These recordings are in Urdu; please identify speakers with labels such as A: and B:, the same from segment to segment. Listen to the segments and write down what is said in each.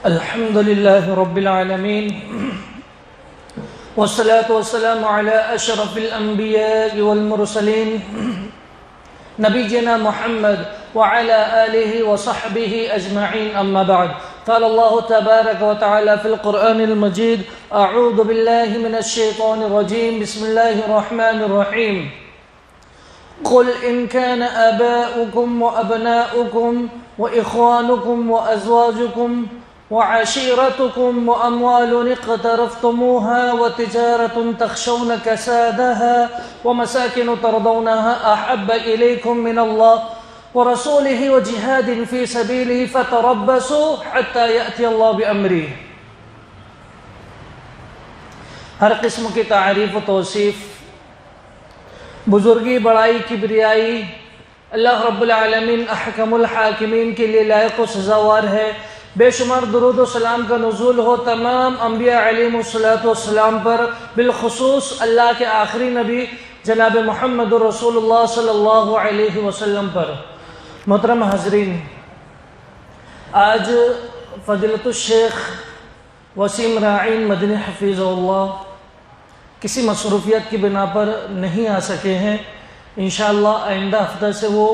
A: الحمد لله رب العالمين والصلاة والسلام على أشرف الأنبياء والمرسلين نبينا محمد وعلى آله وصحبه أجمعين أما بعد. قال الله تبارك وتعالى في القرآن المجيد: أعوذ بالله من الشيطان الرجيم، بسم الله الرحمن الرحيم. قل إن كان آباؤكم وأبناؤكم وإخوانكم وأزواجكم وعشيرتكم وأموال اقترفتموها وتجارة تخشون كسادها ومساكن ترضونها أحب إليكم من الله ورسوله وجهاد في سبيله فتربصوا حتى يأتي الله بأمره. ہر قسم کی تعریف و توصیف، بزرگی، بڑائی، کبریائی اللہ رب العالمین احکم الحاکمین کے لیے لائق و سزاوار ہے. بے شمار درود و سلام کا نزول ہو تمام انبیاء علیہم السلام پر، بالخصوص اللہ کے آخری نبی جناب محمد رسول اللہ صلی اللہ علیہ وسلم پر. محترم حاضرین، آج فضیلت الشیخ وسیم راعین مدنی حفیظ اللہ کسی مصروفیت کی بنا پر نہیں آ سکے ہیں. انشاءاللہ آئندہ ہفتہ سے وہ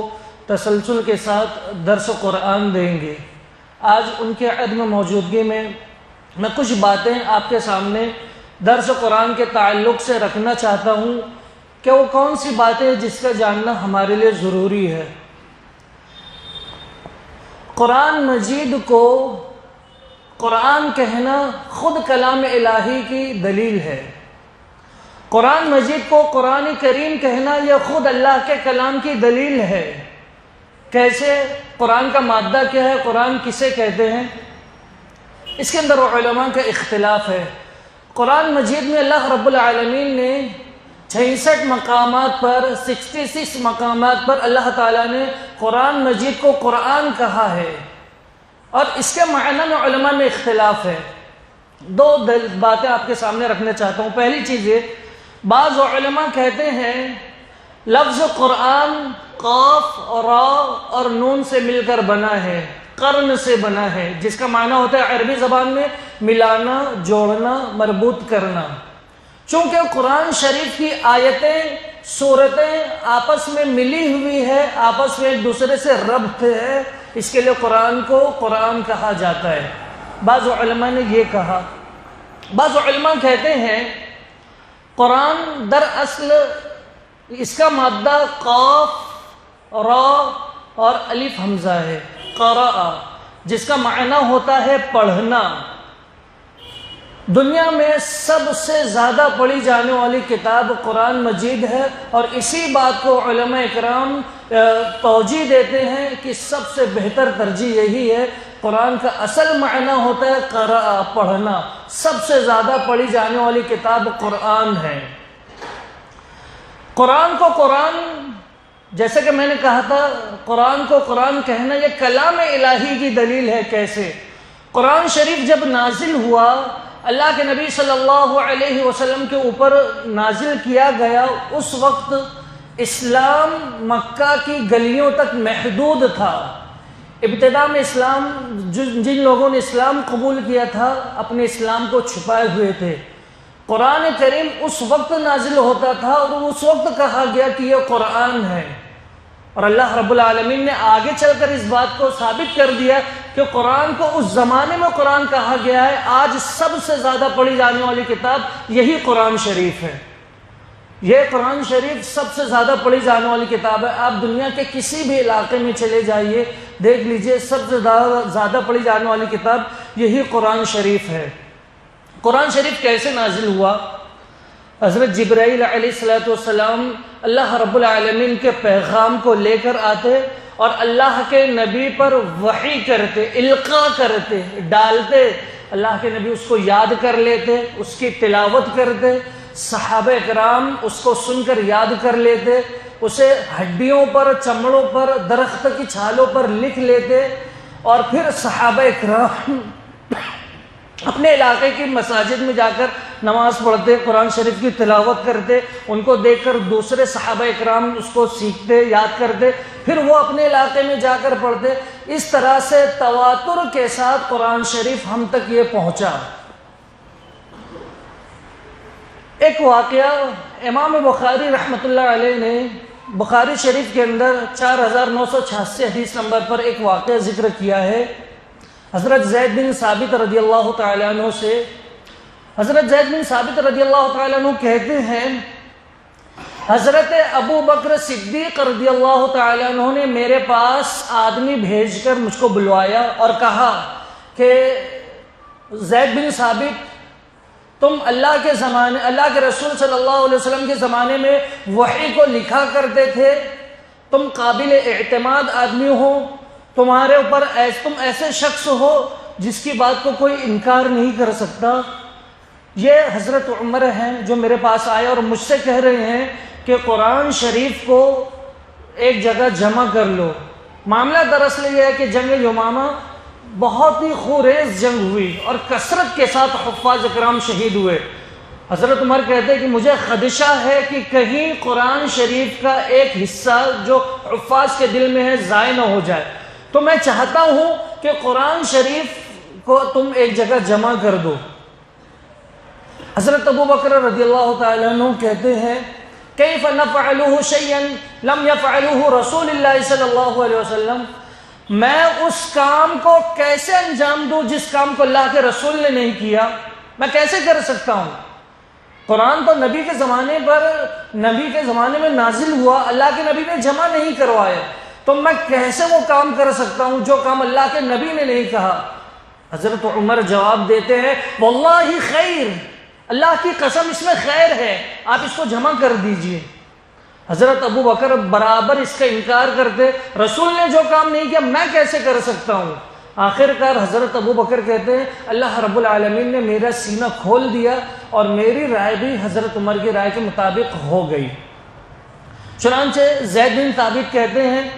A: تسلسل کے ساتھ درس قرآن دیں گے. آج ان کے عدم موجودگی میں کچھ باتیں آپ کے سامنے درس قرآن کے تعلق سے رکھنا چاہتا ہوں کہ وہ کون سی باتیں جس کا جاننا ہمارے لیے ضروری ہے. قرآن مجید کو قرآن کہنا خود کلام الہی کی دلیل ہے. قرآن مجید کو قرآن کریم کہنا یہ خود اللہ کے کلام کی دلیل ہے. کیسے؟ قرآن کا مادہ کیا ہے، قرآن کسے کہتے ہیں، اس کے اندر علماء کا اختلاف ہے. قرآن مجید میں اللہ رب العالمین نے 66 مقامات پر 66 مقامات پر اللہ تعالیٰ نے قرآن مجید کو قرآن کہا ہے، اور اس کے معنی میں علماء میں اختلاف ہے. دو باتیں آپ کے سامنے رکھنا چاہتا ہوں. پہلی چیز یہ، بعض علماء کہتے ہیں لفظ قرآن قاف اور را اور نون سے مل کر بنا ہے، قرن سے بنا ہے، جس کا معنی ہوتا ہے عربی زبان میں ملانا، جوڑنا، مربوط کرنا. چونکہ قرآن شریف کی آیتیں، سورتیں آپس میں ملی ہوئی ہے، آپس میں ایک دوسرے سے ربط ہے، اس کے لیے قرآن کو قرآن کہا جاتا ہے. بعض علماء نے یہ کہا. بعض علماء کہتے ہیں قرآن در اصل اس کا مادہ قاف، را اور الف حمزہ ہے، قرأ، جس کا معنی ہوتا ہے پڑھنا. دنیا میں سب سے زیادہ پڑھی جانے والی کتاب قرآن مجید ہے، اور اسی بات کو علماء اکرام توجیہ دیتے ہیں کہ سب سے بہتر ترجیح یہی ہے. قرآن کا اصل معنی ہوتا ہے قرأ، پڑھنا. سب سے زیادہ پڑھی جانے والی کتاب قرآن ہے. قرآن کو قرآن، جیسے کہ میں نے کہا تھا، قرآن کو قرآن کہنا یہ کلام الہی کی دلیل ہے. کیسے؟ قرآن شریف جب نازل ہوا، اللہ کے نبی صلی اللہ علیہ وسلم کے اوپر نازل کیا گیا، اس وقت اسلام مکہ کی گلیوں تک محدود تھا. ابتدا میں اسلام، جن لوگوں نے اسلام قبول کیا تھا اپنے اسلام کو چھپائے ہوئے تھے. قرآن کریم اس وقت نازل ہوتا تھا اور اس وقت کہا گیا کہ یہ قرآن ہے، اور اللہ رب العالمین نے آگے چل کر اس بات کو ثابت کر دیا کہ قرآن کو اس زمانے میں قرآن کہا گیا ہے. آج سب سے زیادہ پڑھی جانے والی کتاب یہی قرآن شریف ہے. یہ قرآن شریف سب سے زیادہ پڑھی جانے والی کتاب ہے. آپ دنیا کے کسی بھی علاقے میں چلے جائیے، دیکھ لیجئے، سب سے زیادہ پڑھی جانے والی کتاب یہی قرآن شریف ہے. قرآن شریف کیسے نازل ہوا؟ حضرت جبرائیل علیہ السلام اللہ رب العالمین کے پیغام کو لے کر آتے اور اللہ کے نبی پر وحی کرتے، القاء کرتے، ڈالتے. اللہ کے نبی اس کو یاد کر لیتے، اس کی تلاوت کرتے. صحابہ اکرام اس کو سن کر یاد کر لیتے، اسے ہڈیوں پر، چمڑوں پر، درخت کی چھالوں پر لکھ لیتے، اور پھر صحابہ اکرام اپنے علاقے کی مساجد میں جا کر نماز پڑھتے، قرآن شریف کی تلاوت کرتے، ان کو دیکھ کر دوسرے صحابہ اکرام اس کو سیکھتے، یاد کرتے، پھر وہ اپنے علاقے میں جا کر پڑھتے۔ اس طرح سے تواتر کے ساتھ قرآن شریف ہم تک یہ پہنچا۔ ایک واقعہ امام بخاری رحمۃ اللہ علیہ نے بخاری شریف کے اندر 4986 حدیث نمبر پر ایک واقعہ ذکر کیا ہے۔ حضرت زید بن ثابت رضی اللہ تعالیٰ عنہ سے، حضرت زید بن ثابت رضی اللہ تعالیٰ عنہ کہتے ہیں حضرت ابو بکر صدیق رضی اللہ تعالیٰ عنہ نے میرے پاس آدمی بھیج کر مجھ کو بلوایا اور کہا کہ زید بن ثابت، تم اللہ کے زمانے، اللہ کے رسول صلی اللہ علیہ وسلم کے زمانے میں وحی کو لکھا کرتے تھے، تم قابل اعتماد آدمی ہو، تمہارے اوپر تم ایسے شخص ہو جس کی بات کو کوئی انکار نہیں کر سکتا۔ یہ حضرت عمر ہیں جو میرے پاس آئے اور مجھ سے کہہ رہے ہیں کہ قرآن شریف کو ایک جگہ جمع کر لو۔ معاملہ دراصل یہ ہے کہ جنگ یمامہ بہت ہی خونریز جنگ ہوئی اور کثرت کے ساتھ حفاظ اکرام شہید ہوئے۔ حضرت عمر کہتے ہیں کہ مجھے خدشہ ہے کہ کہیں قرآن شریف کا ایک حصہ جو حفاظ کے دل میں ہے ضائع نہ ہو جائے، تو میں چاہتا ہوں کہ قرآن شریف کو تم ایک جگہ جمع کر دو۔ حضرت ابو بکر رضی اللہ تعالیٰ عنہ کہتے ہیں کیف نفعلہ شیئا لم یفعلہ رسول اللہ صلی اللہ علیہ وسلم، میں اس کام کو کیسے انجام دوں جس کام کو اللہ کے رسول نے نہیں کیا، میں کیسے کر سکتا ہوں؟ قرآن تو نبی کے زمانے میں نازل ہوا، اللہ کے نبی نے جمع نہیں کروایا، تو میں کیسے وہ کام کر سکتا ہوں جو کام اللہ کے نبی نے نہیں کہا؟ حضرت عمر جواب دیتے ہیں واللہ خیر، اللہ کی قسم اس میں خیر ہے، آپ اس کو جمع کر دیجئے۔ حضرت ابو بکر برابر اس کا انکار کرتے، رسول نے جو کام نہیں کیا میں کیسے کر سکتا ہوں؟ آخر کار حضرت ابو بکر کہتے ہیں اللہ رب العالمین نے میرا سینہ کھول دیا اور میری رائے بھی حضرت عمر کی رائے کے مطابق ہو گئی۔ چنانچہ زید بن ثابت کہتے ہیں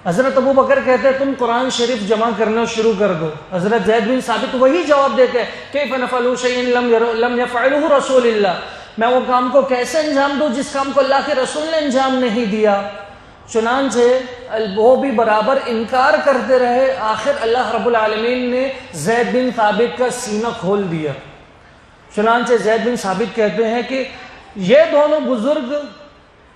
A: حضرت ابو بکر کہتے ہیں تم قرآن شریف جمع کرنا شروع کر دو۔ حضرت زید بن ثابت وہی جواب دیتے ہیں کیف نفعل شیئا لم یفعلہ رسول اللہ، میں وہ کام کو کیسے انجام دوں جس کام کو اللہ کے رسول نے انجام نہیں دیا؟ چنانچہ وہ بھی برابر انکار کرتے رہے، آخر اللہ رب العالمین نے زید بن ثابت کا سینہ کھول دیا۔ چنانچہ زید بن ثابت کہتے ہیں کہ یہ دونوں بزرگ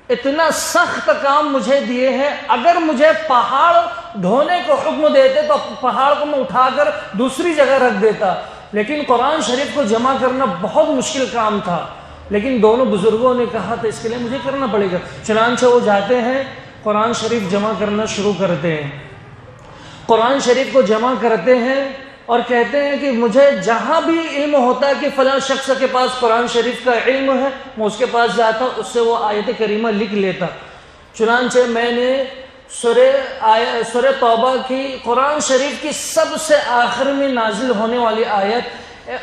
A: اتنا سخت کام مجھے دیے ہیں، اگر مجھے پہاڑ ڈھونے کو حکم دیتے تو پہاڑ کو میں اٹھا کر دوسری جگہ رکھ دیتا، لیکن قرآن شریف کو جمع کرنا بہت مشکل کام تھا، لیکن دونوں بزرگوں نے کہا تو اس کے لیے مجھے کرنا پڑے گا۔ چنانچہ وہ جاتے ہیں قرآن شریف جمع کرنا شروع کرتے ہیں، قرآن شریف کو جمع کرتے ہیں اور کہتے ہیں کہ مجھے جہاں بھی علم ہوتا ہے کہ فلاں شخص کے پاس قرآن شریف کا علم ہے، میں اس کے پاس جاتا، اس سے وہ آیت کریمہ لکھ لیتا۔ چنانچہ میں نے سورہ توبہ کی قرآن شریف کی سب سے آخر میں نازل ہونے والی آیت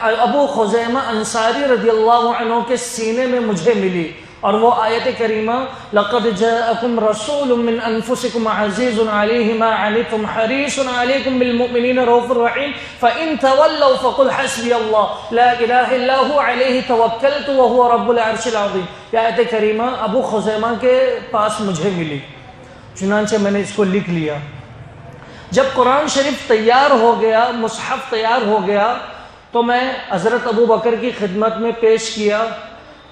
A: ابو خزیمہ انصاری رضی اللہ عنہ کے سینے میں مجھے ملی، اور وہ آیت کریمہ لَقَدْ جَاءَكُمْ رَسُولٌ مِّنْ أَنفُسِكُمْ عَزِيزٌ عَلَيْهِ مَا عَنِتُّمْ حَرِيصٌ عَلَيْكُمْ بِالْمُؤْمِنِينَ رَءُوفٌ رَحِيمٌ فَإِن تَوَلَّوْا فَقُلْ حَسْبِيَ اللَّهُ لَا إِلَٰهَ إِلَّا هُوَ عَلَيْهِ تَوَكَّلْتُ وَهُوَ رَبُّ الْعَرْشِ الْعَظِيمِ۔ یہ آیت کریمہ ابو خزیمہ کے پاس مجھے ملی، چنانچہ میں نے اس کو لکھ لیا۔ جب قرآن شریف تیار ہو گیا، مصحف تیار ہو گیا، تو میں حضرت ابو بکر کی خدمت میں پیش کیا۔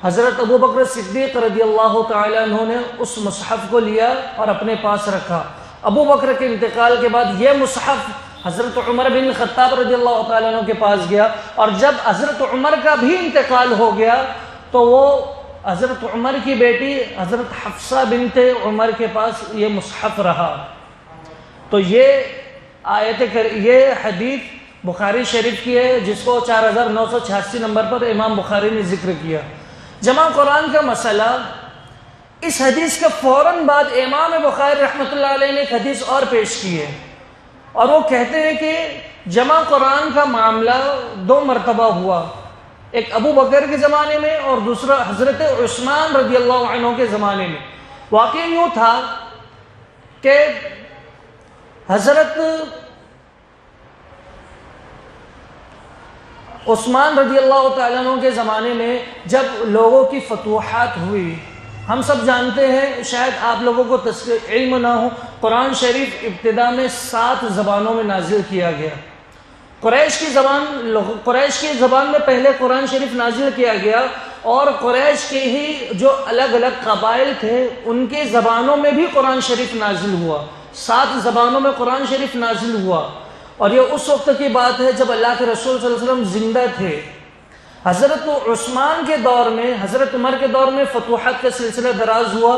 A: حضرت ابو بکر صدیق رضی اللہ تعالیٰ عنہ نے اس مصحف کو لیا اور اپنے پاس رکھا۔ ابو بکر کے انتقال کے بعد یہ مصحف حضرت عمر بن خطاب رضی اللہ تعالیٰ عنہ کے پاس گیا، اور جب حضرت عمر کا بھی انتقال ہو گیا تو وہ حضرت عمر کی بیٹی حضرت حفصہ بنت عمر کے پاس یہ مصحف رہا۔ تو یہ حدیث بخاری شریف کی ہے، جس کو 4986 نمبر پر امام بخاری نے ذکر کیا۔ جمع قرآن کا مسئلہ، اس حدیث کے فوراً بعد امام بخاری رحمۃ اللہ علیہ نے ایک حدیث اور پیش کی ہے، اور وہ کہتے ہیں کہ جمع قرآن کا معاملہ 2 مرتبہ ہوا، ایک ابو بکر کے زمانے میں اور دوسرا حضرت عثمان رضی اللہ عنہ کے زمانے میں۔ واقعہ یوں تھا کہ عثمان رضی اللہ تعالیٰ عنہ کے زمانے میں جب لوگوں کی فتوحات ہوئی، ہم سب جانتے ہیں، شاید آپ لوگوں کو علم نہ ہو، قرآن شریف ابتدا میں 7 زبانوں میں نازل کیا گیا۔ قریش کی زبان میں پہلے قرآن شریف نازل کیا گیا، اور قریش کے ہی جو الگ الگ قبائل تھے ان کی زبانوں میں بھی قرآن شریف نازل ہوا، 7 زبانوں میں قرآن شریف نازل ہوا۔ اور یہ اس وقت کی بات ہے جب اللہ کے رسول صلی اللہ علیہ وسلم زندہ تھے۔ حضرت عثمان کے دور میں، حضرت عمر کے دور میں فتوحات کا سلسلہ دراز ہوا،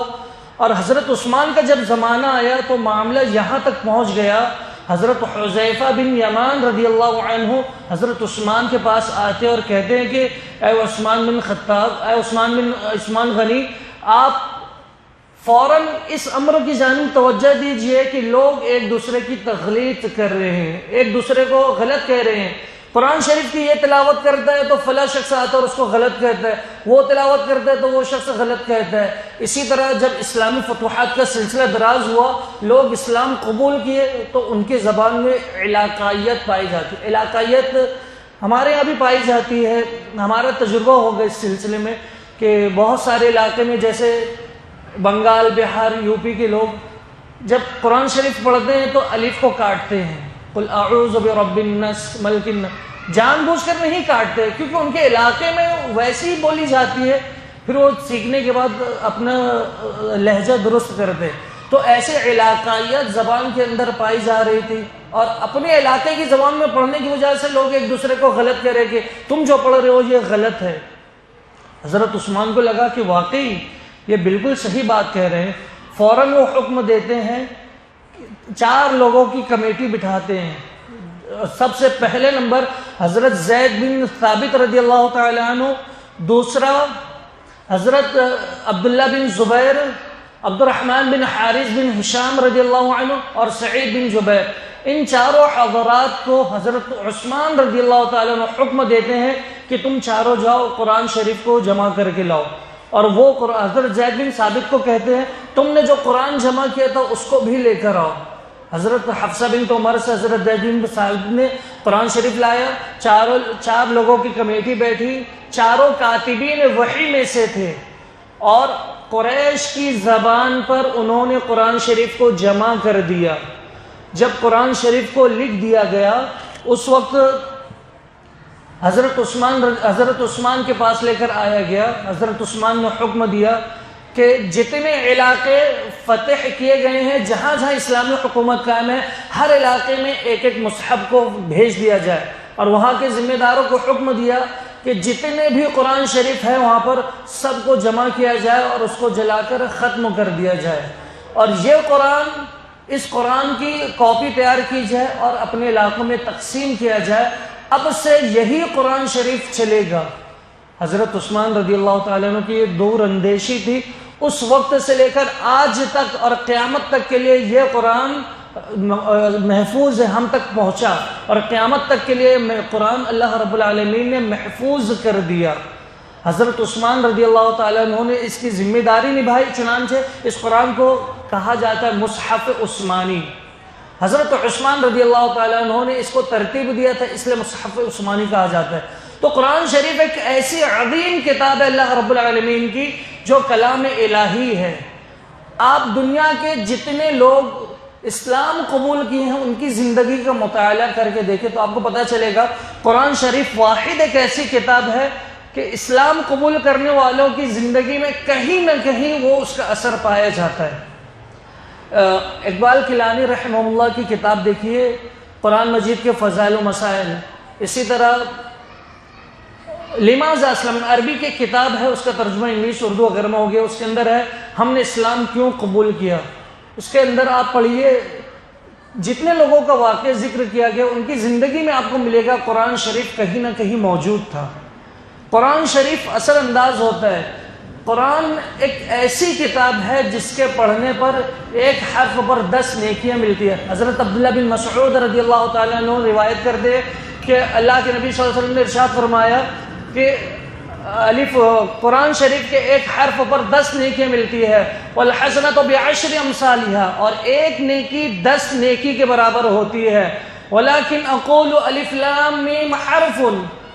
A: اور حضرت عثمان کا جب زمانہ آیا تو معاملہ یہاں تک پہنچ گیا، حضرت حذیفہ بن یمان رضی اللہ عنہ حضرت عثمان کے پاس آتے اور کہتے ہیں کہ اے عثمان بن خطاب، اے عثمان غنی، آپ فوراً اس امر کی جانب توجہ دیجئے کہ لوگ ایک دوسرے کی تغلیط کر رہے ہیں، ایک دوسرے کو غلط کہہ رہے ہیں۔ قرآن شریف کی یہ تلاوت کرتا ہے تو فلاں شخص آتا ہے اور اس کو غلط کہتا ہے، وہ تلاوت کرتا ہے تو وہ شخص غلط کہتا ہے۔ اسی طرح جب اسلامی فتوحات کا سلسلہ دراز ہوا، لوگ اسلام قبول کیے تو ان کی زبان میں علاقائیت پائی جاتی ہے۔ علاقائیت ہمارے یہاں بھی پائی جاتی ہے، ہمارا تجربہ ہوگا اس سلسلے میں کہ بہت سارے علاقے میں جیسے بنگال، بہار، یو پی کے لوگ جب قرآن شریف پڑھتے ہیں تو الف کو کاٹتے ہیں، قل اعوذ برب الناس ملک الناس، جان بوجھ کر نہیں کاٹتے کیونکہ ان کے علاقے میں ویسی ہی بولی جاتی ہے، پھر وہ سیکھنے کے بعد اپنا لہجہ درست کرتے۔ تو ایسے علاقائیت زبان کے اندر پائی جا رہی تھی، اور اپنے علاقے کی زبان میں پڑھنے کی وجہ سے لوگ ایک دوسرے کو غلط کہہ رہے کہ تم جو پڑھ رہے ہو یہ غلط ہے۔ حضرت عثمان کو لگا کہ واقعی یہ بالکل صحیح بات کہہ رہے ہیں، فوراً وہ حکم دیتے ہیں، 4 لوگوں کی کمیٹی بٹھاتے ہیں۔ سب سے پہلے نمبر حضرت زید بن ثابت رضی اللہ تعالی عنہ، دوسرا حضرت عبداللہ بن زبیر، عبد الرحمن بن حارث بن ہشام رضی اللہ عنہ، اور سعید بن جبیر۔ ان 4 حضرات کو حضرت عثمان رضی اللہ تعالی عنہ حکم دیتے ہیں کہ تم 4 جاؤ قرآن شریف کو جمع کر کے لاؤ، اور وہ حضرت زید بن ثابت کو کہتے ہیں تم نے جو قرآن جمع کیا تھا اس کو بھی لے کر آؤ۔ حضرت حفصہ بنت عمر سے حضرت زید بن ثابت نے قرآن شریف لایا، 4 لوگوں کی کمیٹی بیٹھی، 4 کاتبین وحی میں سے تھے، اور قریش کی زبان پر انہوں نے قرآن شریف کو جمع کر دیا۔ جب قرآن شریف کو لکھ دیا گیا اس وقت حضرت عثمان کے پاس لے کر آیا گیا۔ حضرت عثمان نے حکم دیا کہ جتنے علاقے فتح کیے گئے ہیں، جہاں جہاں اسلامی حکومت قائم ہے، ہر علاقے میں ایک مصحف کو بھیج دیا جائے، اور وہاں کے ذمہ داروں کو حکم دیا کہ جتنے بھی قرآن شریف ہے وہاں پر سب کو جمع کیا جائے اور اس کو جلا کر ختم کر دیا جائے، اور اس قرآن کی کاپی تیار کی جائے اور اپنے علاقوں میں تقسیم کیا جائے۔ اب سے یہی قرآن شریف چلے گا۔ حضرت عثمان رضی اللہ تعالیٰ عنہ کی دور اندیشی تھی، اس وقت سے لے کر آج تک اور قیامت تک کے لیے یہ قرآن محفوظ ہے، ہم تک پہنچا، اور قیامت تک کے لیے قرآن اللہ رب العالمین نے محفوظ کر دیا۔ حضرت عثمان رضی اللہ تعالیٰ عنہ نے اس کی ذمہ داری نبھائی، چنانچہ اس قرآن کو کہا جاتا ہے مصحف عثمانی۔ حضرت عثمان رضی اللہ تعالیٰ عنہ نے اس کو ترتیب دیا تھا، اس لیے مصحف عثمانی کہا جاتا ہے۔ تو قرآن شریف ایک ایسی عظیم کتاب ہے اللہ رب العالمین کی جو کلام الہی ہے۔ آپ دنیا کے جتنے لوگ اسلام قبول کیے ہیں ان کی زندگی کا مطالعہ کر کے دیکھیں تو آپ کو پتہ چلے گا قرآن شریف واحد ایک ایسی کتاب ہے کہ اسلام قبول کرنے والوں کی زندگی میں کہیں نہ کہیں وہ اس کا اثر پایا جاتا ہے۔ اقبال کیلانی رحمہ اللہ کی کتاب دیکھیے، قرآن مجید کے فضائل و مسائل۔ اسی طرح لماذا اسلم، عربی کی کتاب ہے، اس کا ترجمہ انگلش اردو وغیرہ میں ہو گیا، اس کے اندر ہے ہم نے اسلام کیوں قبول کیا۔ اس کے اندر آپ پڑھیے، جتنے لوگوں کا واقعہ ذکر کیا گیا ان کی زندگی میں آپ کو ملے گا قرآن شریف کہیں نہ کہیں موجود تھا۔ قرآن شریف اثر انداز ہوتا ہے۔ قرآن ایک ایسی کتاب ہے جس کے پڑھنے پر ایک حرف پر 10 نیکیاں ملتی ہیں۔ حضرت عبداللہ بن مسعود رضی اللہ تعالیٰ عنہ روایت کرتے کہ اللہ کے نبی صلی اللہ علیہ وسلم نے ارشاد فرمایا کہ قرآن شریف کے ایک حرف پر 10 نیکیاں ملتی ہے، والحسنۃ بعشر امثالها، اور ایک نیکی 10 نیکی کے برابر ہوتی ہے۔ ولکن اقول الف لام میم حرف،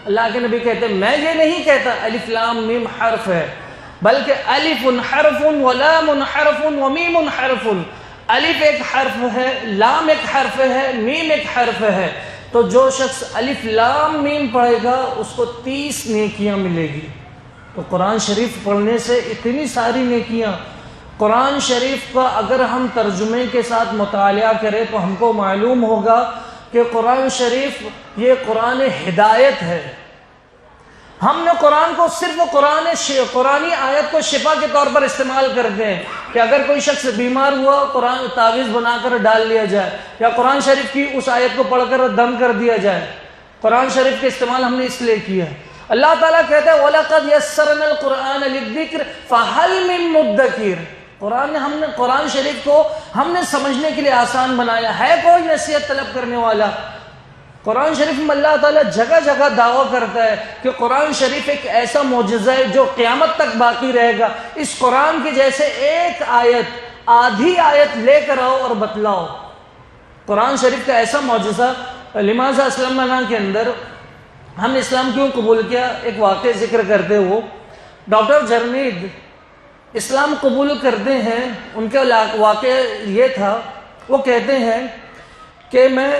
A: اللہ کے نبی کہتے ہیں میں یہ نہیں کہتا الف لام میم حرف ہے، بلکہ الف حرف ولام حرف ومیم حرف، الف ایک حرف ہے، لام ایک حرف ہے، میم ایک حرف ہے۔ تو جو شخص الف لام میم پڑھے گا اس کو 30 نیکیاں ملے گی۔ تو قرآن شریف پڑھنے سے اتنی ساری نیکیاں۔ قرآن شریف کا اگر ہم ترجمے کے ساتھ مطالعہ کریں تو ہم کو معلوم ہوگا کہ قرآن شریف یہ قرآن ہدایت ہے۔ ہم نے قرآن کو صرف قرآنی آیت کو شفا کے طور پر استعمال کرتے ہیں کہ اگر کوئی شخص بیمار ہوا قرآن تعویذ بنا کر ڈال لیا جائے، یا قرآن شریف کی اس آیت کو پڑھ کر دم کر دیا جائے۔ قرآن شریف کے استعمال ہم نے اس لیے کیا ہے۔ اللہ تعالیٰ کہتا ہے وَلَقَدْ يَسَّرْنَا الْقُرْآنَ لِلذِّكْرِ فَهَلْ مِن مُدَّكِرٍ۔ ہم نے قرآن شریف کو ہم نے سمجھنے کے لیے آسان بنایا ہے، کوئی نصیحت طلب کرنے والا؟ قرآن شریف میں اللہ تعالیٰ جگہ جگہ دعویٰ کرتا ہے کہ قرآن شریف ایک ایسا معجزہ ہے جو قیامت تک باقی رہے گا۔ اس قرآن کی جیسے ایک آیت، آدھی آیت لے کر آؤ اور بتلاؤ۔ قرآن شریف کا ایسا معجزہ۔ لماذا اسلمنا کے اندر ہم نے اسلام کیوں قبول کیا، ایک واقعہ ذکر کرتے ہو۔ ڈاکٹر جرمید اسلام قبول کرتے ہیں، ان کا واقعہ یہ تھا، وہ کہتے ہیں کہ میں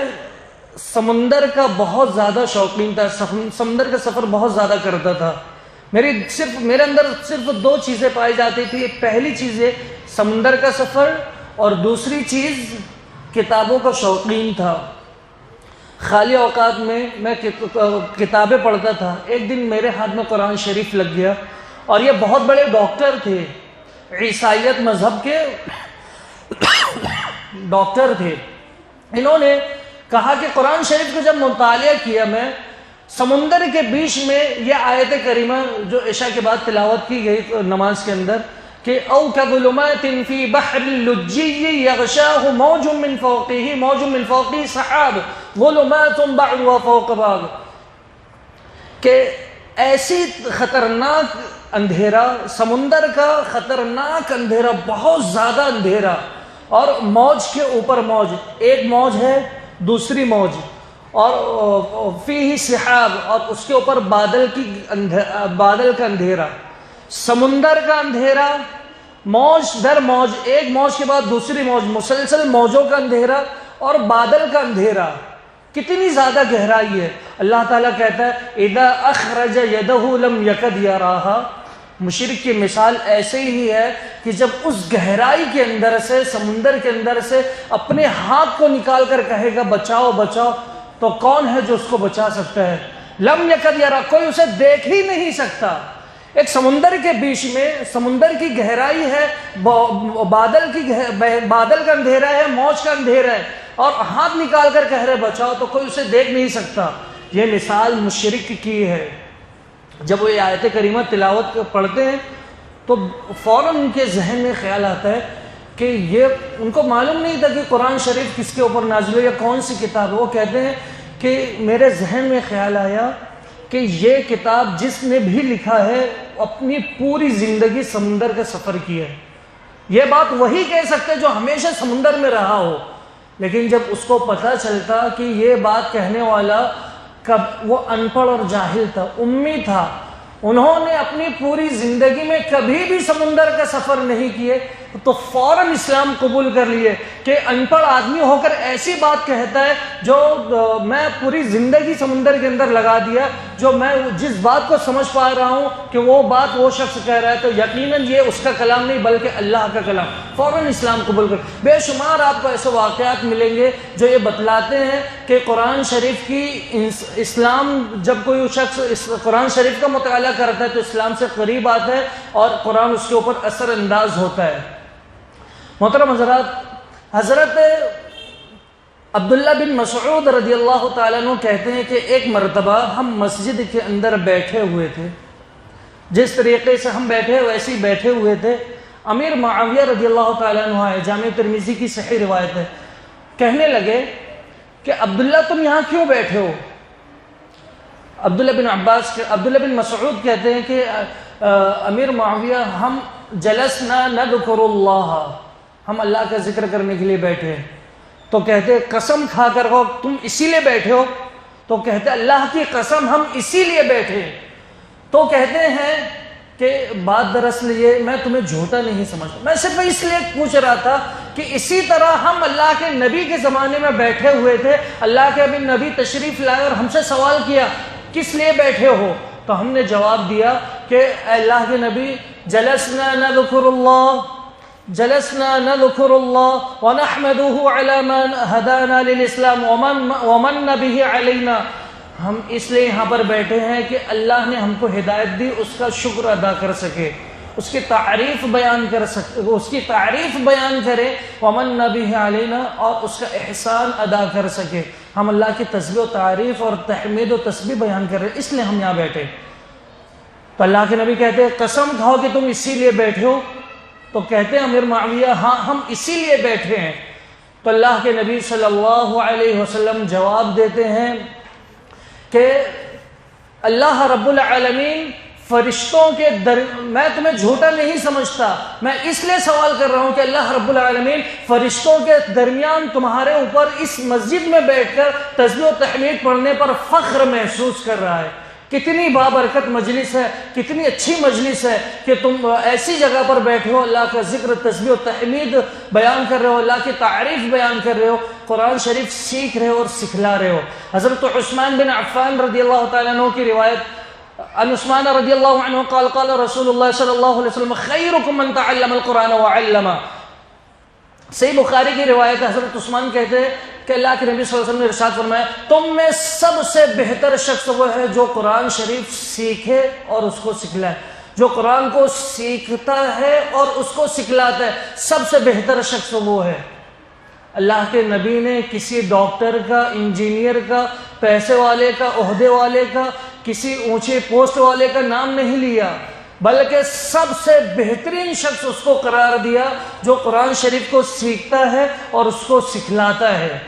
A: سمندر کا بہت زیادہ شوقین تھا، سمندر کا سفر بہت زیادہ کرتا تھا۔ میرے اندر صرف 2 چیزیں پائی جاتی تھی، پہلی چیز یہ سمندر کا سفر، اور دوسری چیز کتابوں کا شوقین تھا۔ خالی اوقات میں کتابیں پڑھتا تھا۔ ایک دن میرے ہاتھ میں قرآن شریف لگ گیا، اور یہ بہت بڑے ڈاکٹر تھے، عیسائیت مذہب کے ڈاکٹر تھے۔ انہوں نے کہا کہ قرآن شریف کو جب مطالعہ کیا میں، سمندر کے بیچ میں یہ آیت کریمہ جو عشاء کے بعد تلاوت کی گئی نماز کے اندر کہ او کظلمات فی بحر اللجی یغشاہ موج من فوقہ سحاب ظلمات بعضها فوق بعض، کہ ایسی خطرناک اندھیرا، سمندر کا خطرناک اندھیرا، بہت زیادہ اندھیرا، اور موج کے اوپر موج، ایک موج ہے دوسری موج، اور فیہ سحاب، اور اس کے اوپر بادل کا اندھیرا، سمندر کا اندھیرا، موج در موج، ایک موج کے بعد دوسری موج، مسلسل موجوں کا اندھیرا اور بادل کا اندھیرا۔ کتنی زیادہ گہرائی ہے۔ اللہ تعالیٰ کہتا ہے اذا اخرج یدہ لم یکد یراہا، مشرک کی مثال ایسے ہی ہے کہ جب اس گہرائی کے اندر سے، سمندر کے اندر سے اپنے ہاتھ کو نکال کر کہے گا بچاؤ بچاؤ، تو کون ہے جو اس کو بچا سکتا ہے؟ لم یکد یرا، کوئی اسے دیکھ ہی نہیں سکتا۔ ایک سمندر کے بیچ میں، سمندر کی گہرائی ہے، بادل کا اندھیرا ہے، موج کا اندھیرا ہے، اور ہاتھ نکال کر کہہ رہے بچاؤ، تو کوئی اسے دیکھ نہیں سکتا۔ یہ مثال مشرک کی ہے۔ جب وہ یہ آیت کریمہ تلاوت پڑھتے ہیں تو فوراً ان کے ذہن میں خیال آتا ہے کہ یہ، ان کو معلوم نہیں تھا کہ قرآن شریف کس کے اوپر نازل ہے یا کون سی کتاب ہے۔ وہ کہتے ہیں کہ میرے ذہن میں خیال آیا کہ یہ کتاب جس نے بھی لکھا ہے اپنی پوری زندگی سمندر کا سفر کیا ہے۔ یہ بات وہی کہہ سکتے جو ہمیشہ سمندر میں رہا ہو، لیکن جب اس کو پتہ چلتا کہ یہ بات کہنے والا وہ ان پڑھ اور جاہل تھا، امی تھا، انہوں نے اپنی پوری زندگی میں کبھی بھی سمندر کا سفر نہیں کیے، تو فوراً اسلام قبول کر لیے کہ ان پڑھ آدمی ہو کر ایسی بات کہتا ہے جو میں پوری زندگی سمندر کے اندر لگا دیا، جو میں جس بات کو سمجھ پا رہا ہوں کہ وہ بات وہ شخص کہہ رہا ہے، تو یقیناً یہ اس کا کلام نہیں بلکہ اللہ کا کلام۔ فوراً اسلام قبول کر۔ بے شمار آپ کو ایسے واقعات ملیں گے جو یہ بتلاتے ہیں کہ قرآن شریف کی اسلام، جب کوئی شخص قرآن شریف کا مطالعہ کرتا ہے تو اسلام سے قریب آتا ہے اور قرآن اس کے اوپر اثر انداز ہوتا ہے۔ محترم حضرات، حضرت عبداللہ بن مسعود رضی اللہ تعالیٰ عنہ کہتے ہیں کہ ایک مرتبہ ہم مسجد کے اندر بیٹھے ہوئے تھے، جس طریقے سے ہم بیٹھے ویسے ہی بیٹھے ہوئے تھے۔ امیر معاویہ رضی اللہ تعالیٰ عنہ آئے، جامع ترمذی کی صحیح روایت ہے، کہنے لگے کہ عبداللہ تم یہاں کیوں بیٹھے ہو؟ عبداللہ بن مسعود کہتے ہیں کہ امیر معاویہ، ہم جلسنا نذکر اللہ، ہم اللہ کا ذکر کرنے کے لیے بیٹھے ہیں۔ تو کہتے قسم کھا کر ہو تم اسی لیے بیٹھے ہو؟ تو کہتے اللہ کی قسم ہم اسی لیے بیٹھے. تو کہتے ہیں کہ بات دراصل یہ میں تمہیں جھوٹا نہیں سمجھتا، میں صرف اس لیے پوچھ رہا تھا کہ اسی طرح ہم اللہ کے نبی کے زمانے میں بیٹھے ہوئے تھے، اللہ کے ابھی نبی تشریف لائے اور ہم سے سوال کیا کس لیے بیٹھے ہو؟ تو ہم نے جواب دیا کہ اے اللہ کے نبی جلسنا نذکر اللہ ونحمده على ما هدانا للاسلام ومن به علينا. ہم اس لیے یہاں پر بیٹھے ہیں کہ اللہ نے ہم کو ہدایت دی، اس کا شکر ادا کر سکے، اس کی تعریف بیان کر سکے، اس کی تعریف بیان کرے، ومن به علينا، اور اس کا احسان ادا کر سکے. ہم اللہ کی تسبیح و تعریف اور تحمید و تسبیح بیان کر رہے ہیں، اس لیے ہم یہاں بیٹھے. تو اللہ کے نبی کہتے ہیں قسم کھاؤ کہ تم اسی لیے بیٹھے ہو؟ تو کہتے ہیں امیر معاویہ ہاں ہم اسی لیے بیٹھے ہیں. تو اللہ کے نبی صلی اللہ علیہ وسلم جواب دیتے ہیں کہ اللہ رب العالمین فرشتوں کے میں تمہیں جھوٹا نہیں سمجھتا، میں اس لیے سوال کر رہا ہوں کہ اللہ رب العالمین فرشتوں کے درمیان تمہارے اوپر اس مسجد میں بیٹھ کر تسبیح و تحمید پڑھنے پر فخر محسوس کر رہا ہے. کتنی بابرکت مجلس ہے، کتنی اچھی مجلس ہے کہ تم ایسی جگہ پر بیٹھے ہو، اللہ کا ذکر تسبیح و تحمید بیان کر رہے ہو، اللہ کی تعریف بیان کر رہے ہو، قرآن شریف سیکھ رہے ہو اور سکھلا رہے ہو. حضرت عثمان بن عفان رضی اللہ تعالیٰ عنہ کی روایت، عن عثمان رضی اللہ عنہ قال قال رسول اللہ صلی اللہ علیہ وسلم خیرکم من تعلم القرآن وعلمہ. صحیح بخاری کی روایت ہے، حضرت عثمان کہتے ہیں کہ اللہ کے نبی صلی اللہ علیہ وسلم نے ارشاد فرمایا تم میں سب سے بہتر شخص وہ ہے جو قرآن شریف سیکھے اور اس کو سکھلائے. جو قرآن کو سیکھتا ہے اور اس کو سکھلاتا ہے، سب سے بہتر شخص وہ ہے. اللہ کے نبی نے کسی ڈاکٹر کا، انجینئر کا، پیسے والے کا، عہدے والے کا، کسی اونچے پوسٹ والے کا نام نہیں لیا، بلکہ سب سے بہترین شخص اس کو قرار دیا جو قرآن شریف کو سیکھتا ہے اور اس کو سکھلاتا ہے.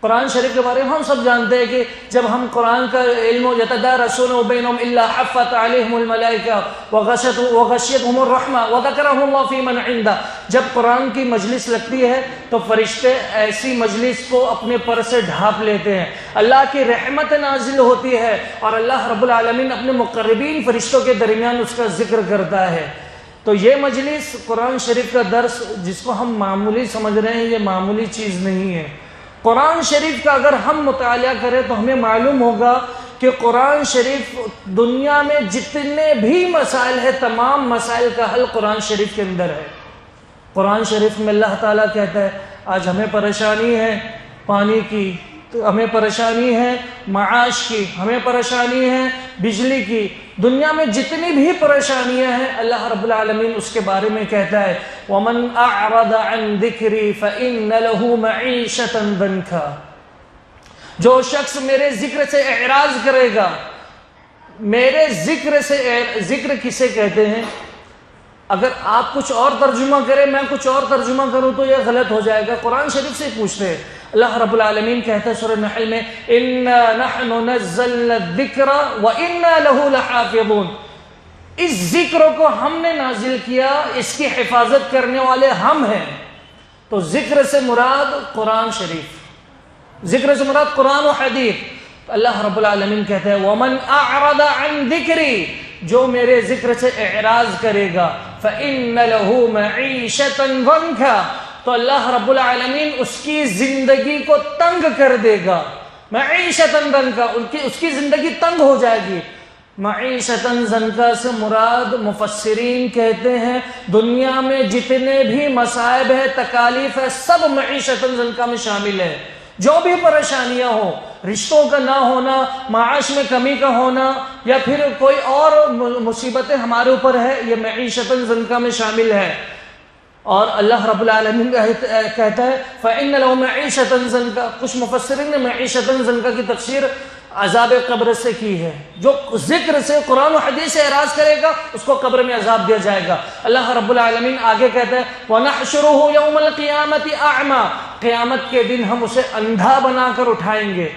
A: قرآن شریف کے بارے میں ہم سب جانتے ہیں کہ جب ہم قرآن کا علم یتدارسون بینہم الا حفت علیہم الملائکہ وغشیتہم الرحمہ وذکرہم اللہ فی من عنده. جب قرآن کی مجلس لگتی ہے تو فرشتے ایسی مجلس کو اپنے پر سے ڈھانپ لیتے ہیں، اللہ کی رحمت نازل ہوتی ہے اور اللہ رب العالمین اپنے مقربین فرشتوں کے درمیان اس کا ذکر کرتا ہے. تو یہ مجلس قرآن شریف کا درس جس کو ہم معمولی سمجھ رہے ہیں، یہ معمولی چیز نہیں ہے. قرآن شریف کا اگر ہم مطالعہ کریں تو ہمیں معلوم ہوگا کہ قرآن شریف دنیا میں جتنے بھی مسائل ہیں، تمام مسائل کا حل قرآن شریف کے اندر ہے. قرآن شریف میں اللہ تعالیٰ کہتا ہے آج ہمیں پریشانی ہے پانی کی، ہمیں پریشانی ہے معاش کی، ہمیں پریشانی ہے بجلی کی، دنیا میں جتنی بھی پریشانیاں ہیں اللہ رب العالمین اس کے بارے میں کہتا ہے وَمَنْ أَعْرَضَ عَنْ ذِكْرِي فَإِنَّ لَهُ مَعِيشَةً ضَنْكًا. جو شخص میرے ذکر سے اعراض کرے گا، میرے ذکر سے ذکر کسے کہتے ہیں؟ اگر آپ کچھ اور ترجمہ کریں، میں کچھ اور ترجمہ کروں تو یہ غلط ہو جائے گا. قرآن شریف سے پوچھتے ہیں. اللہ رب العالمین کہتا ہے سورہ نحل میں اِنَّا نَحْنُ نَزَّلْنَا الذِّكْرَ وَإِنَّا لَهُ لَحَافِظُونَ. اس ذکر کو ہم نے نازل کیا، اس کی حفاظت کرنے والے ہم ہیں. تو ذکر سے مراد قرآن شریف، ذکر سے مراد قرآن و حدیث. تو اللہ رب العالمین کہتا ہے وَمَنْ أَعْرَضَ عَنْ ذِكْرِي، جو میرے ذکر سے اعراض کرے گا فَإِنَّ لَهُ مَعِيشَةً ضَنْكًا، تو اللہ رب العالمین اس کی زندگی کو تنگ کر دے گا. معیشتاً ضنکا، اس کی زندگی تنگ ہو جائے گی. معیشتاً ضنکا سے مراد مفسرین کہتے ہیں دنیا میں جتنے بھی مصائب ہے، تکالیف ہے، سب معیشتاً ضنکا میں شامل ہے. جو بھی پریشانیاں ہوں، رشتوں کا نہ ہونا، معاش میں کمی کا ہونا، یا پھر کوئی اور مصیبتیں ہمارے اوپر ہے، یہ معیشتاً ضنکا میں شامل ہے. اور اللہ رب العالمین کہتا ہے فَإِنَّ لَهُ مَعِيشَةً ضَنْكًا. کچھ مفسرین نے معیشتاً ضنکا کی تفسیر عذاب قبر سے کی ہے. جو ذکر سے، قرآن و حدیث سے اعراض کرے گا اس کو قبر میں عذاب دیا جائے گا. اللہ رب العالمین آگے کہتا ہے وَنَحْشُرُهُ يَوْمَ الْقِيَامَةِ أَعْمَى، قیامت کے دن ہم اسے اندھا بنا کر اٹھائیں گے.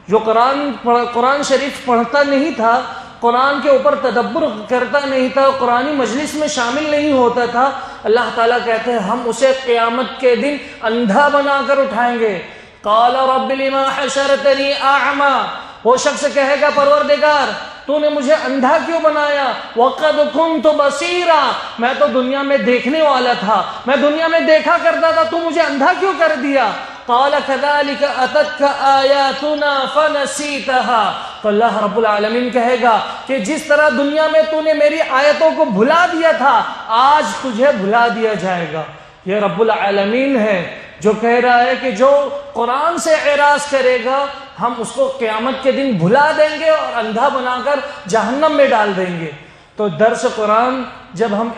A: جو قرآن شریف پڑھتا نہیں تھا، قرآن کے اوپر تدبر کرتا نہیں تھا، قرآنی مجلس میں شامل نہیں ہوتا تھا، اللہ تعالیٰ کہتے ہیں ہم اسے قیامت کے دن اندھا بنا کر اٹھائیں گے. قال رب لما حشرتنی اعمی، وہ شخص کہے گا پروردگار تو نے مجھے اندھا کیوں بنایا؟ وَقَدْ كُنْتُ بَصِيرًا، میں تو دنیا میں دیکھنے والا تھا، میں دنیا میں دیکھا کرتا تھا، تو مجھے اندھا کیوں کر دیا؟ قَالَ كَذَلِكَ أَتَتْكَ آيَاتُنَا فَنَسِيتَهَا، تو اللہ رب العالمین کہے گا کہ جس طرح دنیا میں تو نے میری آیتوں کو بھلا دیا تھا، آج تجھے بھلا دیا جائے گا۔ یہ رب العالمین ہے جو کہہ رہا ہے کہ جو قرآن سے اعراض کرے گا ہم اس کو قیامت کے دن بھلا دیں گے اور اندھا بنا کر جہنم میں ڈال دیں گے۔ تو درس قرآن جب ہم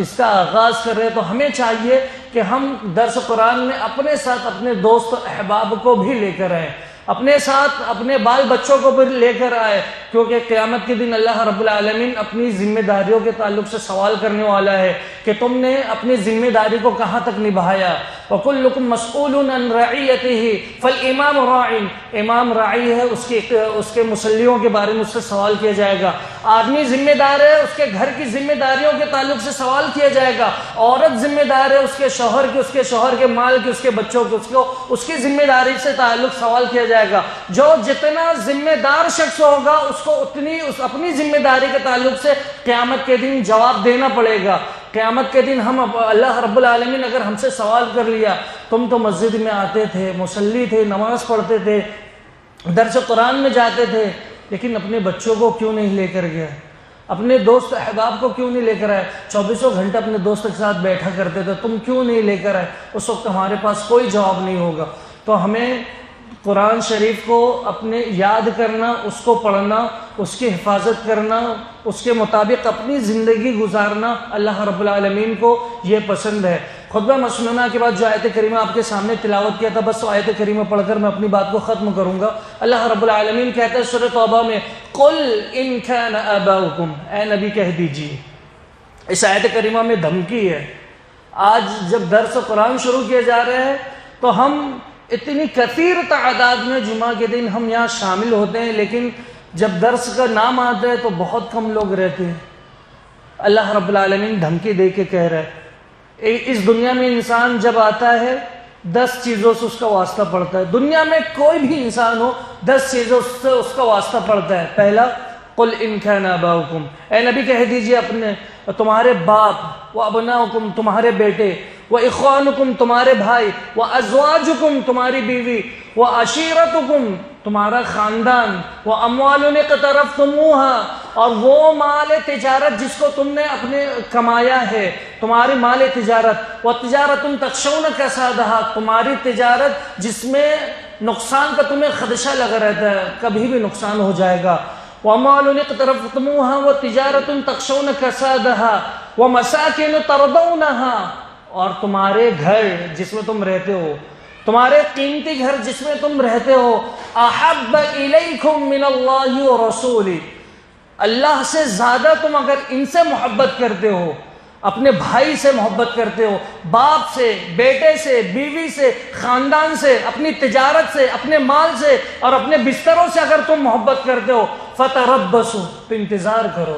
A: اس کا آغاز کر رہے ہیں تو ہمیں چاہیے کہ ہم درس قرآن میں اپنے ساتھ اپنے دوست احباب کو بھی لے کر آئیں، اپنے ساتھ اپنے بال بچوں کو بھی لے کر آئے، کیونکہ قیامت کے دن اللہ رب العالمین اپنی ذمہ داریوں کے تعلق سے سوال کرنے والا ہے کہ تم نے اپنی ذمہ داری کو کہاں تک نبھایا۔ وَكُلُّكُمْ مَسْئُولٌ عَنْ رَعِيَّتِهِ فَالْإِمَامُ رَاعٍ، امام راعی ہے، اس کے مسلیوں کے بارے میں اس سے سوال کیا جائے گا۔ آدمی ذمہ دار ہے، اس کے گھر کی ذمہ داریوں کے تعلق سے سوال کیا جائے گا۔ عورت ذمہ دار ہے، اس کے شوہر کی، اس کے شوہر کے مال کی، اس کے بچوں کی، اس کی ذمہ داری سے تعلق سوال کیا جائے گا۔ جو جتنا ذمہ دار شخص ہوگا اس کو اتنی اپنی ذمہ داری کے تعلق سے قیامت کے دن جواب دینا پڑے گا۔ قیامت کے دن ہم اللہ رب العالمین اگر ہم سے سوال کر لیا تم تو مسجد میں آتے تھے، مصلی تھے، نماز پڑھتے تھے، درس قرآن میں جاتے تھے، لیکن اپنے بچوں کو کیوں نہیں لے کر گئے؟ اپنے دوست احباب کو کیوں نہیں لے کر آئے؟ 24 گھنٹہ اپنے دوست کے ساتھ بیٹھا کرتے تھے، تم کیوں نہیں لے کر آئے؟ اس وقت ہمارے پاس کوئی جواب نہیں ہوگا۔ تو ہمیں قرآن شریف کو اپنے یاد کرنا، اس کو پڑھنا، اس کی حفاظت کرنا، اس کے مطابق اپنی زندگی گزارنا اللہ رب العالمین کو یہ پسند ہے۔ خطبہ مسنونہ کے بعد جو آیت کریمہ آپ کے سامنے تلاوت کیا تھا، بس وہ آیت کریمہ پڑھ کر میں اپنی بات کو ختم کروں گا۔ اللہ رب العالمین کہتا ہے سورۃ توبہ میں قُلْ إِن كَانَ آبَاؤُكُمْ، اے نبی کہہ دیجیے۔ اس آیت کریمہ میں دھمکی ہے۔ آج جب درس قرآن شروع کیے جا رہے ہیں تو ہم اتنی کثیر تعداد میں جمعہ کے دن ہم یہاں شامل ہوتے ہیں، لیکن جب درس کا نام آتا ہے تو بہت کم لوگ رہتے ہیں۔ اللہ رب العالمین دھمکی دے کے کہہ رہا ہے اس دنیا میں انسان جب آتا ہے 10 چیزوں سے اس کا واسطہ پڑتا ہے۔ دنیا میں کوئی بھی انسان ہو 10 چیزوں سے اس کا واسطہ پڑتا ہے۔ پہلا قُلْ إِن كَانَ آبَاؤُكُمْ، اے نبی کہہ دیجئے اپنے تمہارے باپ، وَأَبْنَاؤُكُمْ تمہارے بیٹے، وَإِخْوَانُكُمْ تمہارے بھائی، وَأَزْوَاجُكُمْ تمہاری بیوی، وَعَشِيرَتُكُمْ تمہارا خاندان، وَأَمْوَالٌ اقْتَرَفْتُمُوهَا اور وہ مال تجارت جس کو تم نے اپنے کمایا ہے، تمہاری مال تجارت، وَتِجَارَةٌ تَخْشَوْنَ كَسَادَهَا تمہاری تجارت جس میں نقصان کا تمہیں خدشہ لگا رہتا ہے، کبھی بھی نقصان ہو جائے گا۔ وَأَمْوَالٌ اقْتَرَفْتُمُوهَا وَتِجَارَةٌ تَخْشَوْنَ كَسَادَهَا وَمَسَاكِنُ تَرْضَوْنَهَا اور تمہارے گھر جس میں تم رہتے ہو، تمہارے قیمتی گھر جس میں تم رہتے ہو، احب الیکم من اللہ ورسولہ اللہ سے زیادہ تم اگر ان سے محبت کرتے ہو، اپنے بھائی سے محبت کرتے ہو، باپ سے، بیٹے سے، بیوی سے، خاندان سے، اپنی تجارت سے، اپنے مال سے اور اپنے بستروں سے اگر تم محبت کرتے ہو، فتربصوا تو انتظار کرو،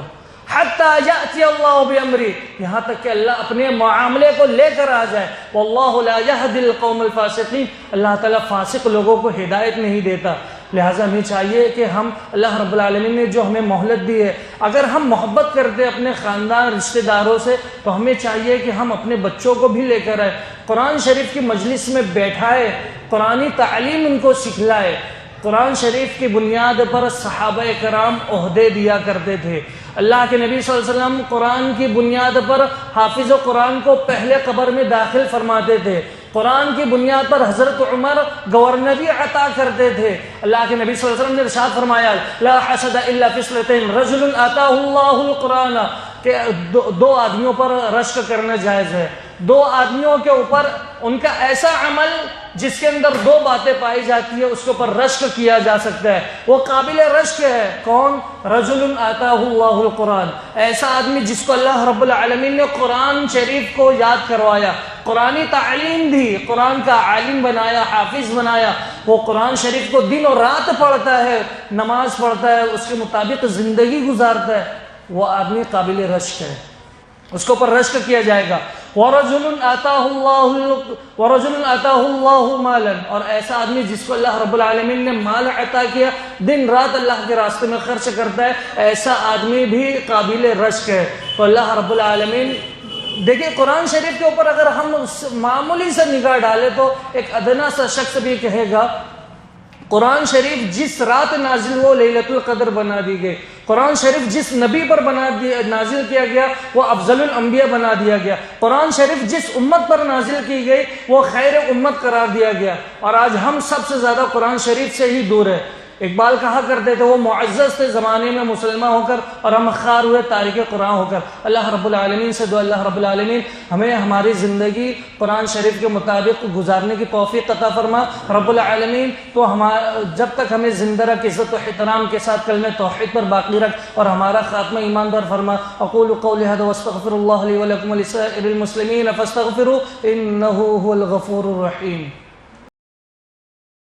A: حتیٰ یأتی اللہ بامری یہاں تک کہ اللہ اپنے معاملے کو لے کر آ جائے۔ واللہ لا یہدی القوم الفاسقین اللہ تعالیٰ فاسق لوگوں کو ہدایت نہیں دیتا۔ لہٰذا ہمیں چاہیے کہ ہم اللہ رب العالمین نے جو ہمیں مہلت دی ہے، اگر ہم محبت کرتے اپنے خاندان رشتہ داروں سے تو ہمیں چاہیے کہ ہم اپنے بچوں کو بھی لے کر آئے، قرآن شریف کی مجلس میں بیٹھائے، قرآنی تعلیم ان کو سکھلائے۔ قرآن شریف کی بنیاد پر صحابہ کرام عہدے دیا کرتے تھے۔ اللہ کے نبی صلی اللہ علیہ وسلم قرآن کی بنیاد پر حافظ قرآن کو پہلے قبر میں داخل فرماتے تھے۔ قرآن کی بنیاد پر حضرت عمر گورنری عطا کرتے تھے۔ اللہ کے نبی صلی اللہ علیہ وسلم نے ارشاد فرمایا لا حسد الا فی اثنتین رجل آتاہ اللہ القرآن کہ دو آدمیوں پر رشک کرنا جائز ہے، 2 آدمیوں کے اوپر ان کا ایسا عمل جس کے اندر 2 باتیں پائی جاتی ہے اس کے اوپر رشک کیا جا سکتا ہے، وہ قابل رشک ہے۔ کون؟ رجل آتاہ اللہ القرآن ایسا آدمی جس کو اللہ رب العالمین نے قرآن شریف کو یاد کروایا، قرآنی تعلیم دی، قرآن کا عالم بنایا، حافظ بنایا، وہ قرآن شریف کو دن اور رات پڑھتا ہے، نماز پڑھتا ہے، اس کے مطابق زندگی گزارتا ہے، وہ آدمی قابل رشک ہے، اس کے اوپر رشک کیا جائے گا۔ وَرَجُلٌ آتَاهُ اللَّهُ مَالًا، اور ایسا آدمی جس کو اللہ رب العالمین نے مال عطا کیا، دن رات اللہ کے راستے میں خرچ کرتا ہے، ایسا آدمی بھی قابل رشک ہے۔ تو اللہ رب العالمین دیکھیں قرآن شریف کے اوپر اگر ہم معمولی سے نگاہ ڈالیں تو ایک ادنا سا شخص بھی کہے گا قرآن شریف جس رات نازل ہو لیلۃ القدر بنا دی گئی، قرآن شریف جس نبی پر نازل کیا گیا وہ افضل الانبیاء بنا دیا گیا، قرآن شریف جس امت پر نازل کی گئی وہ خیر امت قرار دیا گیا، اور آج ہم سب سے زیادہ قرآن شریف سے ہی دور ہے۔ اقبال کہا کرتے تھے وہ معزز تھے زمانے میں مسلمان ہو کر، اور ہم خار ہوئے تارک قرآن ہو کر۔ اللہ رب العالمین سے دعا اللہ رب العالمین ہمیں ہماری زندگی قرآن شریف کے مطابق گزارنے کی توفیق عطا فرما۔ رب العالمین تو جب تک ہمیں زندہ رکھ، عزت و احترام کے ساتھ کلمہ توحید پر باقی رکھ، اور ہمارا خاتمہ ایماندار فرما۔ اقول قولی ھذا واستغفر اللہ لی ولکم ولسائر المسلمین فاستغفروا انہ ھو الغفور الرحیم۔